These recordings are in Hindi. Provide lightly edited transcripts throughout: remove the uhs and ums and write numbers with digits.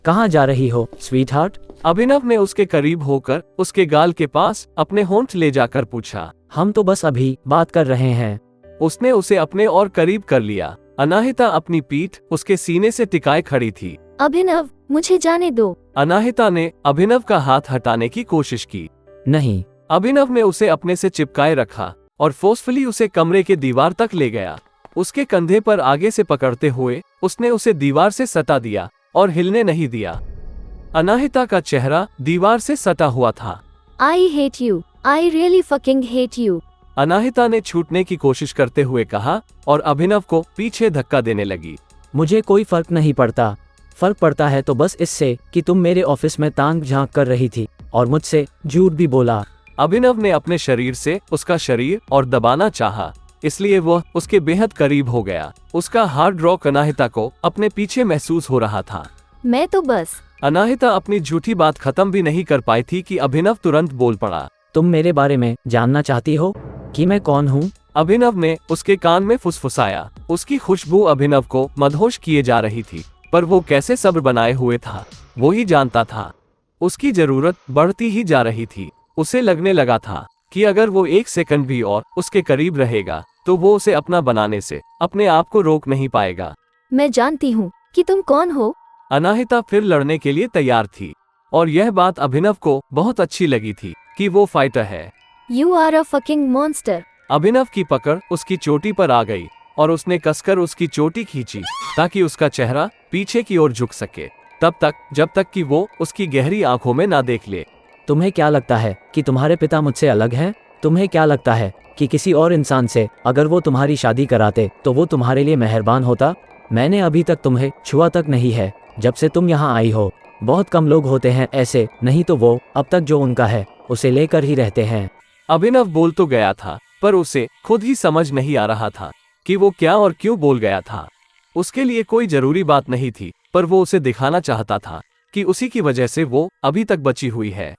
कहाँ जा रही हो स्वीट हार्ट? अभिनव ने उसके करीब होकर उसके गाल के पास अपने होंठ ले जाकर पूछा। हम तो बस अभी बात कर रहे हैं। उसने उसे अपने और करीब कर लिया। अनाहिता अपनी पीठ उसके सीने से टिकाए खड़ी थी। अभिनव, मुझे जाने दो। अनाहिता ने अभिनव का हाथ हटाने की कोशिश की। नहीं। अभिनव ने उसे अपने से चिपकाए रखा और फोर्सफुली उसे कमरे के दीवार तक ले गया। उसके कंधे पर आगे से पकड़ते हुए उसने उसे दीवार से सटा दिया और हिलने नहीं दिया। अनाहिता का चेहरा दीवार से सटा हुआ था। I hate you, I really fucking hate you. Anahita ने छूटने की कोशिश करते हुए कहा और अभिनव को पीछे धक्का देने लगी। मुझे कोई फर्क नहीं पड़ता। फर्क पड़ता है तो बस इससे कि तुम मेरे ऑफिस में तांग झांक कर रही थी और मुझसे झूठ भी बोला। अभिनव ने अपने शरीर से उसका शरीर और दबाना चाहा, इसलिए वह उसके बेहद करीब हो गया। उसका हार्ड रॉक अनाहिता को अपने पीछे महसूस हो रहा था। मैं तो बस। अनाहिता अपनी झूठी बात खत्म भी नहीं कर पाई थी कि अभिनव तुरंत बोल पड़ा। तुम मेरे बारे में जानना चाहती हो कि मैं कौन हूँ? अभिनव ने उसके कान में फुसफुसाया। उसकी खुशबू अभिनव को मदहोश किए जा रही थी, पर वो कैसे सब्र बनाए हुए था वो ही जानता था। उसकी जरूरत बढ़ती ही जा रही थी। उसे लगने लगा था कि अगर वो एक सेकंड भी और उसके करीब रहेगा तो वो उसे अपना बनाने से अपने आप को रोक नहीं पाएगा। मैं जानती हूँ कि तुम कौन हो। अनाहिता फिर लड़ने के लिए तैयार थी और यह बात अभिनव को बहुत अच्छी लगी थी कि वो फाइटर है। You are a fucking monster. Abhinav की पकड़ उसकी चोटी पर आ गई और उसने कसकर उसकी चोटी खींची ताकि उसका चेहरा पीछे की ओर झुक सके, तब तक जब तक कि वो उसकी गहरी आंखों में ना देख ले। तुम्हें क्या लगता है कि तुम्हारे पिता मुझसे अलग हैं? तुम्हें क्या लगता है कि किसी और इंसान से अगर वो तुम्हारी शादी कराते तो वो तुम्हारे लिए मेहरबान होता? मैंने अभी तक तुम्हें छुआ तक नहीं है जब से तुम यहाँ आई हो। बहुत कम लोग होते हैं ऐसे, नहीं तो वो अब तक जो उनका है उसे लेकर ही रहते हैं। अभिनव बोल तो गया था पर उसे खुद ही समझ नहीं आ रहा था कि वो क्या और क्यों बोल गया था। उसके लिए कोई जरूरी बात नहीं थी, पर वो उसे दिखाना चाहता था कि उसी की वजह से वो अभी तक बची हुई है।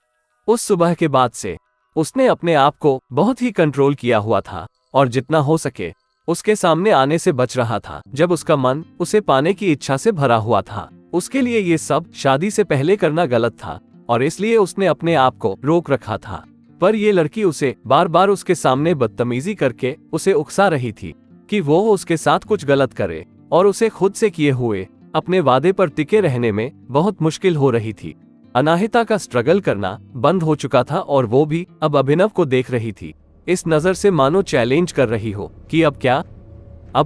उस सुबह के बाद से उसने अपने आप को बहुत ही कंट्रोल किया हुआ था और जितना हो सके उसके सामने आने से बच रहा था। जब उसका मन उसे पाने की इच्छा से भरा हुआ था, उसके लिए ये सब शादी से पहले करना गलत था और इसलिए उसने अपने आप को रोक रखा था। पर ये लड़की उसे बार बार उसके सामने बदतमीजी करके उसे उकसा रही थी कि वो उसके साथ कुछ गलत करे और उसे खुद से किए हुए अपने वादे पर टिके रहने में बहुत मुश्किल हो रही थी। अनाहिता का स्ट्रगल करना बंद हो चुका था और वो भी अब अभिनव को देख रही थी इस नजर से मानो चैलेंज कर रही हो कि अब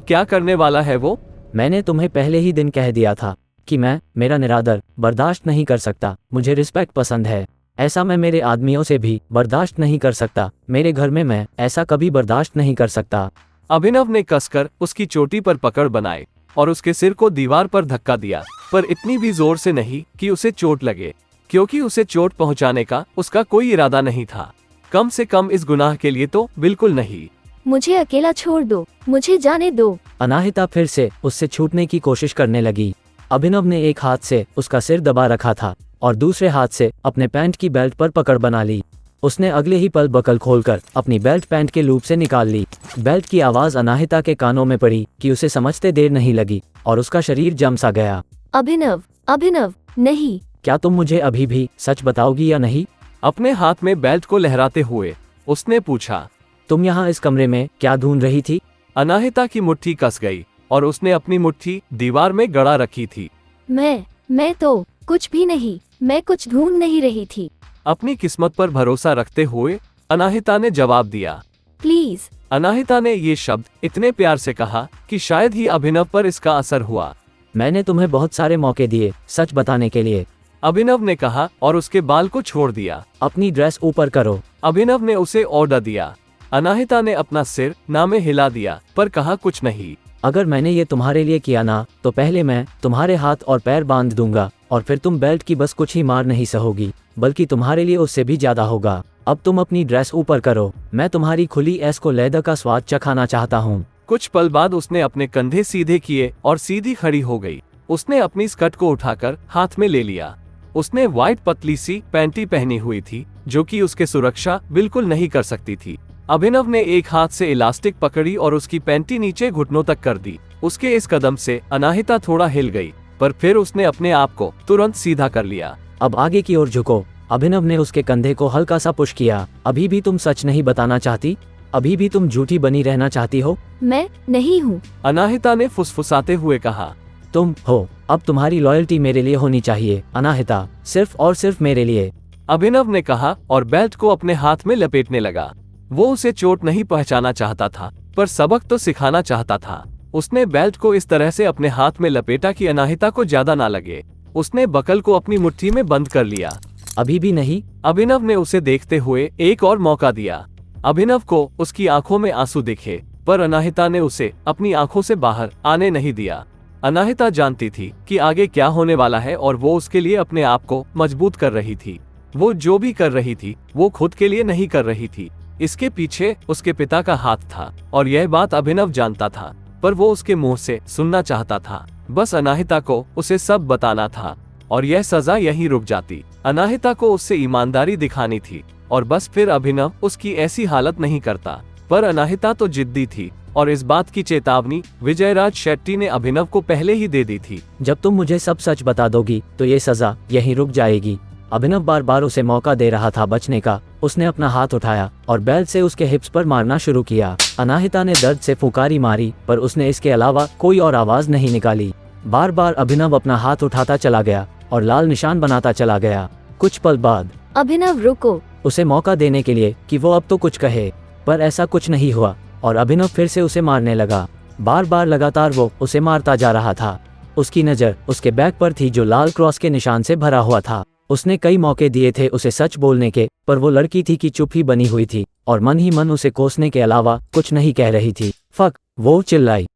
क्या करने वाला है वो। मैंने तुम्हें पहले ही दिन कह दिया था कि मैं मेरा निरादर बर्दाश्त नहीं कर सकता। मुझे रिस्पेक्ट पसंद है, ऐसा मैं मेरे आदमियों से भी बर्दाश्त नहीं कर सकता। मेरे घर में मैं ऐसा कभी बर्दाश्त नहीं कर सकता। अभिनव ने कसकर उसकी चोटी पर पकड़ बनाए और उसके सिर को दीवार पर धक्का दिया, पर इतनी भी जोर से नहीं कि उसे चोट लगे, क्योंकि उसे चोट पहुंचाने का उसका कोई इरादा नहीं था। कम से कम इस गुनाह के लिए तो बिल्कुल नहीं। मुझे अकेला छोड़ दो, मुझे जाने दो। अनाहिता फिर से उससे छूटने की कोशिश करने लगी। अभिनव ने एक हाथ से उसका सिर दबा रखा था और दूसरे हाथ से अपने पैंट की बेल्ट पर पकड़ बना ली। उसने अगले ही पल बकल खोलकर अपनी बेल्ट पैंट के लूप से निकाल ली। बेल्ट की आवाज अनाहिता के कानों में पड़ी कि उसे समझते देर नहीं लगी और उसका शरीर जम सा गया। अभिनव, अभिनव, नहीं। क्या तुम मुझे अभी भी सच बताओगी या नहीं? अपने हाथ में बेल्ट को लहराते हुए उसने पूछा। तुम यहाँ इस कमरे में क्या ढूंढ रही थी? अनाहिता की मुट्ठी कस गई और उसने अपनी मुट्ठी दीवार में गड़ा रखी थी। मैं तो कुछ भी नहीं, मैं कुछ ढूंढ नहीं रही थी। अपनी किस्मत पर भरोसा रखते हुए अनाहिता ने जवाब दिया। प्लीज। अनाहिता ने ये शब्द इतने प्यार से कहा कि शायद ही अभिनव पर इसका असर हुआ। मैंने तुम्हें बहुत सारे मौके दिए सच बताने के लिए, अभिनव ने कहा और उसके बाल को छोड़ दिया। अपनी ड्रेस ऊपर करो। अभिनव ने उसे ऑर्डर दिया। अनाहिता ने अपना सिर ना में हिला दिया पर कहा कुछ नहीं। अगर मैंने ये तुम्हारे लिए किया ना तो पहले मैं तुम्हारे हाथ और पैर बांध दूंगा और फिर तुम बेल्ट की बस कुछ ही मार नहीं सहोगी, बल्कि तुम्हारे लिए उससे भी ज्यादा होगा। अब तुम अपनी ड्रेस ऊपर करो, मैं तुम्हारी खुली ऐश को लेदर का स्वाद चखाना चाहता हूँ। कुछ पल बाद उसने अपने कंधे सीधे किए और सीधी खड़ी हो गई। उसने अपनी स्कर्ट को उठाकर हाथ में ले लिया। उसने व्हाइट पतली सी पैंटी पहनी हुई थी जो कि उसके सुरक्षा बिल्कुल नहीं कर सकती थी। अभिनव ने एक हाथ से इलास्टिक पकड़ी और उसकी पैंटी नीचे घुटनों तक कर दी। उसके इस कदम से अनाहिता थोड़ा हिल गई पर फिर उसने अपने आप को तुरंत सीधा कर लिया। अब आगे की ओर झुको। अभिनव ने उसके कंधे को हल्का सा पुश किया। अभी भी तुम सच नहीं बताना चाहती? अभी भी तुम झूठी बनी रहना चाहती हो? मैं नहीं हूँ। अनाहिता ने फुसफुसाते हुए कहा। तुम हो। अब तुम्हारी लॉयल्टी मेरे लिए होनी चाहिए अनाहिता, सिर्फ और सिर्फ मेरे लिए। अभिनव ने कहा और बेल्ट को अपने हाथ में लपेटने लगा। वो उसे चोट नहीं पहुंचाना चाहता था, पर सबक तो सिखाना चाहता था। उसने बेल्ट को इस तरह से अपने हाथ में लपेटा कि अनाहिता को ज्यादा ना लगे। उसने बकल को अपनी मुट्ठी में बंद कर लिया। अभी भी नहीं? अभिनव ने उसे देखते हुए एक और मौका दिया। अभिनव को उसकी आंखों में आंसू दिखे, पर अनाहिता ने उसे अपनी आंखों से बाहर आने नहीं दिया। अनाहिता जानती थी कि आगे क्या होने वाला है और वो उसके लिए अपने आप को मजबूत कर रही थी। वो जो भी कर रही थी वो खुद के लिए नहीं कर रही थी। इसके पीछे उसके पिता का हाथ था और यह बात अभिनव जानता था, पर वो उसके मुंह से सुनना चाहता था। बस अनाहिता को उसे सब बताना था और यह सजा यहीं रुक जाती। अनाहिता को उससे ईमानदारी दिखानी थी और बस फिर अभिनव उसकी ऐसी हालत नहीं करता। पर अनाहिता तो जिद्दी थी और इस बात की चेतावनी विजयराज शेट्टी ने अभिनव को पहले ही दे दी थी। जब तुम मुझे सब सच बता दोगी तो ये सजा यहीं रुक जाएगी। अभिनव बार बार उसे मौका दे रहा था बचने का। उसने अपना हाथ उठाया और बेल्ट से उसके हिप्स पर मारना शुरू किया। अनाहिता ने दर्द से फुकारी मारी, पर उसने इसके अलावा कोई और आवाज नहीं निकाली। बार बार अभिनव अपना हाथ उठाता चला गया और लाल निशान बनाता चला गया। कुछ पल बाद अभिनव रुको। उसे मौका देने के लिए कि वो अब तो कुछ कहे, पर ऐसा कुछ नहीं हुआ और अभिनव फिर से उसे मारने लगा। बार बार लगातार वो उसे मारता जा रहा था। उसकी नज़र उसके बैग पर थी जो लाल क्रॉस के निशान से भरा हुआ था। उसने कई मौके दिए थे उसे सच बोलने के, पर वो लड़की थी कि चुप ही बनी हुई थी और मन ही मन उसे कोसने के अलावा कुछ नहीं कह रही थी। फक, वो चिल्लाई।